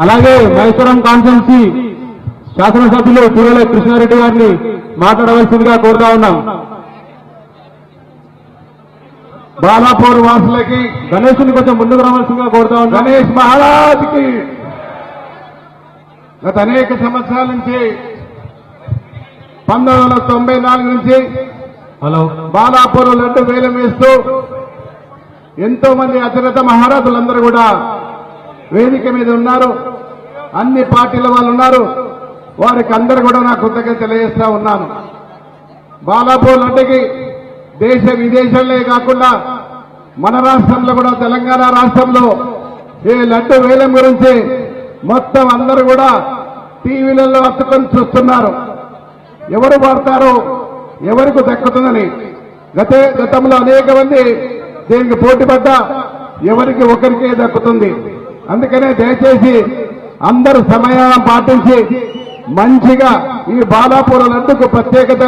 అలాగే మైసూరం కాన్స్టిట్యున్సీ శాసనసభ్యులు పూరల కృష్ణారెడ్డి గారిని మాట్లాడవలసిందిగా కోరుతా ఉన్నాం. బాలాపూర్ వాసులకి గణేష్ని కొంచెం ముందుకు రావాల్సిందిగా కోరుతా ఉన్నాం. గణేష్ మహారాజ్కి గత అనేక సంవత్సరాల నుంచి 1994 నుంచి హలో బాలాపూర్ లడ్డు వేలం వేస్తూ ఎంతో మంది అతిరథ మహారాజులందరూ కూడా వేదిక మీద ఉన్నారు. అన్ని పార్టీల వాళ్ళు ఉన్నారు. వారికి అందరూ కూడా నా కృతజ్ఞత తెలియజేస్తా ఉన్నాను. బాలాపూర్ లడ్డుకి దేశ విదేశాలే కాకుండా మన రాష్ట్రంలో కూడా తెలంగాణ రాష్ట్రంలో ఈ లడ్డు వేలం గురించి మొత్తం అందరూ కూడా టీవీలలో అత్తుకొని చూస్తున్నారు. ఎవరు వాడతారో ఎవరికి దక్కుతుందని. గతంలో అనేక మంది దీనికి పోటీ పడ్డా ఎవరికి ఒకరికే దక్కుతుంది. అందుకనే దయచేసి అందరూ సమయాన్ని పాటించి మంచిగా ఈ బాలాపూర్ లడ్డుకు ప్రత్యేకత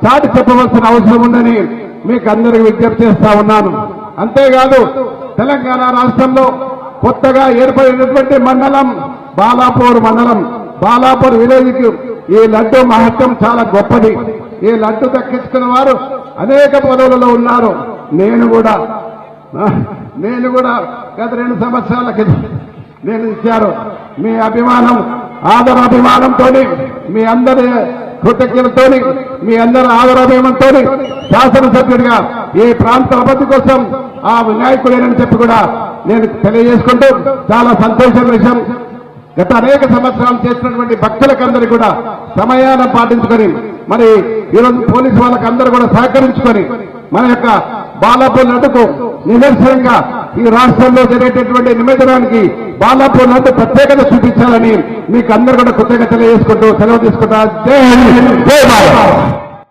చాటి చెప్పవలసిన అవసరం ఉందని మీకు అందరికీ విజ్ఞప్తి చేస్తా ఉన్నాను. అంతేకాదు తెలంగాణ రాష్ట్రంలో కొత్తగా ఏర్పడినటువంటి మండలం బాలాపూర్ మండలం. బాలాపూర్ విలేజ్కి ఈ లడ్డు మహత్వం చాలా గొప్పది. ఈ లడ్డు దక్కించుకున్న వారు అనేక పదవులలో ఉన్నారు. నేను కూడా గత 2 సంవత్సరాల క్రితం నేను ఇచ్చారు. మీ అభిమానం ఆదరాభిమానంతో మీ అందరి కృతజ్ఞతతో మీ అందరి ఆదరాభిమానంతో శాసనసభ్యుడిగా ఈ ప్రాంత అభివృద్ధి కోసం ఆ వినాయకుడేనని చెప్పి కూడా నేను తెలియజేసుకుంటూ చాలా సంతోషం విషయం. గత అనేక సంవత్సరాలు చేసినటువంటి భక్తులకందరూ కూడా సమయాన్ని పాటించుకొని మరి ఈరోజు పోలీసు వాళ్ళకి అందరూ కూడా సహకరించుకొని మన యొక్క బాలాపూర్ లడ్డుకు నిదర్శనంగా ఈ రాష్ట్రంలో జరిగేటటువంటి నిమజ్జనానికి బాలాపూర్ లడ్డు ప్రత్యేకత చూపించాలని మీకు అందరూ కూడా కృతజ్ఞత తెలియజేసుకుంటూ సెలవు తీసుకుంటా. జై హింద్, జై భారత్.